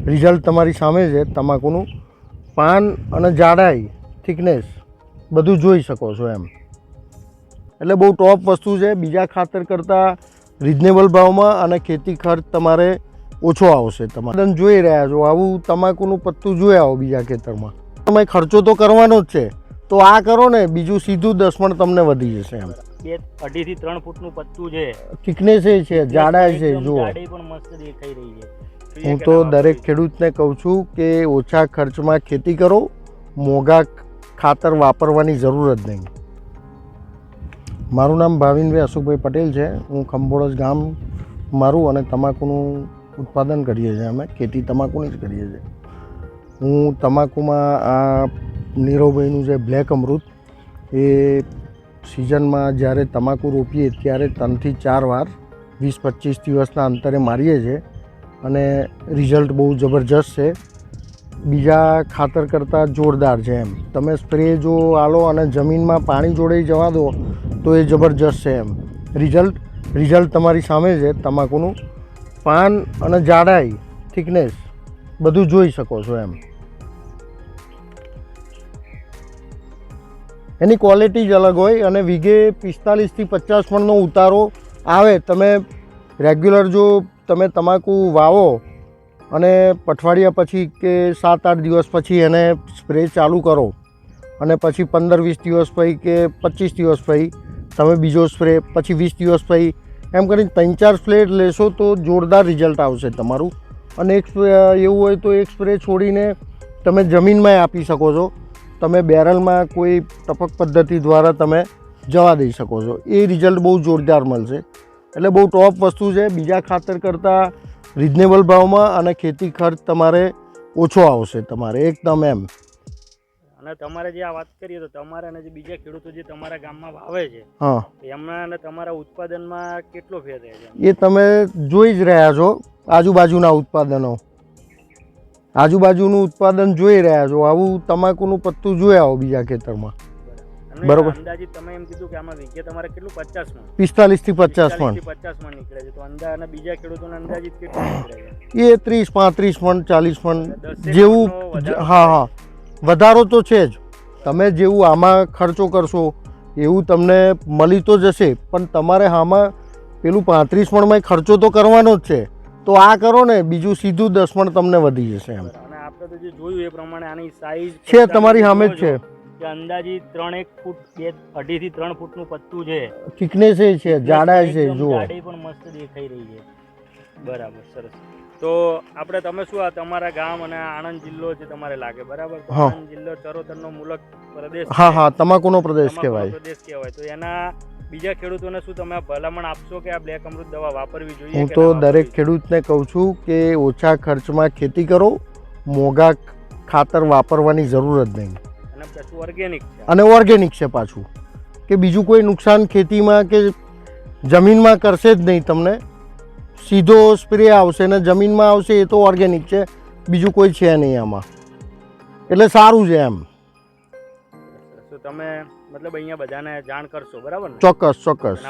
Result તમારી સામે છે। તમાકુનું પાન અને જાડાઈ, થિકનેસ બધું જોઈ શકો છો એમ। એટલે બહુ ટોપ વસ્તુ છે। બીજા ખાતર કરતાં રિઝનેબલ ભાવમાં અને ખેતી ખર્ચ તમારે ઓછો આવશે। તમે જોઈ રહ્યા છો આવું તમાકુનું પત્તું જોઈ આવો બીજા ખેતરમાં, તમે ખર્ચો તો કરવાનો જ છે, તો આ કરો ને, બીજું સીધું 10 મણ તમને વધી જશે એમ। 2.5 થી 3 ફૂટનું પત્તું છે, થિકનેસ છે, જાડાઈ છે, જુઓ। જાડાઈ પણ મસ્ત દેખાઈ રહી છે। હું તો દરેક ખેડૂતને કહું છું કે ઓછા ખર્ચમાં ખેતી કરો, મોંઘા ખાતર વાપરવાની જરૂર જ નહીં। મારું નામ ભાવિનભાઈ અશોકભાઈ પટેલ છે। હું ખંભોળજ ગામ મારું અને તમાકુનું ઉત્પાદન કરીએ છીએ। અમે ખેતી તમાકુની જ કરીએ છીએ। હું તમાકુમાં આ નીરવભાઈનું જે બ્લેક અમૃત એ સિઝનમાં જ્યારે તમાકુ રોપીએ ત્યારે 3 થી 4 વાર 20-25 દિવસના અંતરે મારીએ છીએ અને રિઝલ્ટ બહુ જબરજસ્ત છે। બીજા ખાતર કરતાં જોરદાર છે એમ। તમે સ્પ્રે જો આલો અને જમીનમાં પાણી જોડે જવા દો તો એ જબરજસ્ત છે એમ। રિઝલ્ટ તમારી સામે છે। તમાકુનું પાન અને જાડાઈ, થિકનેસ બધું જોઈ શકો છો એમ। એની ક્વોલિટી જ અલગ હોય અને વીઘે 45 થી 50 મણનો ઉતારો આવે। તમે રેગ્યુલર જો તમે તમાકુ વાવો અને અઠવાડિયા પછી કે 7-8 દિવસ પછી એને સ્પ્રે ચાલુ કરો અને પછી 15-20 દિવસ પછી કે 25 દિવસ પછી તમે બીજો સ્પ્રે, પછી 20 દિવસ પછી એમ કરીને 3-4 સ્પ્રે લેશો તો જોરદાર રિઝલ્ટ આવશે તમારું। અને એક એવું હોય તો એક સ્પ્રે છોડીને તમે જમીનમાં આપી શકો છો। તમે બેરલમાં કોઈ ટપક પદ્ધતિ દ્વારા તમે જવા દઈ શકો છો। એ રિઝલ્ટ બહુ જોરદાર મળશે। એટલે બહુ ટોપ વસ્તુ છે। બીજા ખાતર કરતાં રિઝનેબલ ભાવમાં અને ખેતી ખર્ચ તમારે ઓછો આવશે તમારે એકદમ એમ। અને તમારે જે આ વાત કરીએ તો તમારા અને જે બીજા ખેડૂતો જે તમારા ગામમાં વાવે છે, હા, એમના અને તમારા ઉત્પાદનમાં કેટલો ફેર રહે છે? એ તમે જોઈ જ રહ્યા છો। આજુબાજુના ઉત્પાદનો, આજુબાજુનું ઉત્પાદન જોઈ રહ્યા છો। આવું તમાકુનું પત્તું જોઈ આવો બીજા ખેતરમાં, બરોબર? અંદાજિત તમે એમ કીધું કે આમાં વીઘે તમારે કેટલું 50 મણ, 45 થી 50 મણ, 50 મણ નીકળે છે, તો અને બીજા ખેડૂતોને અંદાજિત કેટલું નીકળે છે? એ 30-35 મણ, 40 મણ જેવું। હા હા, વધારો તો છે જ। તમે જેવું આમાં ખર્ચો કરશો એવું તમને મળી તો જશે, પણ તમારે આમાં પેલું 35 મણમાં ખર્ચો તો કરવાનો જ છે, તો આ કરો ને, બીજું સીધું 10 મણ તમને વધી જશે એમ। અને આપણે તો જે જોયું એ પ્રમાણે આની સાઈઝ છે તમારી સામે જ છે કે અંદાજિત 3-1 ફૂટ, 2.5 થી 3 ફૂટનું પત્તું છે, થિકનેસ છે, જાડાઈ છે, જુઓ। જાડાઈ પણ મસ્ત દેખાઈ રહી છે। બરાબર, સરસ। તો આપણે તમે શું આ તમારા ગામ અને આણંદ જિલ્લો જે તમારે લાગે, બરાબર? તો આણંદ જિલ્લો ચરોતરનો મૂલક પ્રદેશ, હા હા, તમાકુનો પ્રદેશ કહેવાય। તો એના બીજા ખેડૂતોને શું તમે ભલામણ આપશો કે આ બ્લેક અમૃત દવા વાપરવી જોઈએ? હું તો દરેક ખેડૂતને કહું છું કે ઓછા ખર્ચમાં ખેતી કરો, મોંઘા ખાતર વાપરવાની જરૂર જ નહીં। અને પાછું ઓર્ગેનિક છે, અને ઓર્ગેનિક છે પાછું, કે બીજું કોઈ નુકસાન ખેતીમાં કે જમીનમાં કરશે જ નહીં। તમને સીધો સ્પ્રે આવશે ને જમીનમાં આવશે, એ તો ઓર્ગેનિક છે, બીજું કોઈ છે નહીં આમાં। એટલે સારું છે એમ। તો તમે મતલબ અહીંયા બધાને જાણ કરશો, બરાબર ને? ચોક્કસ ચોક્કસ।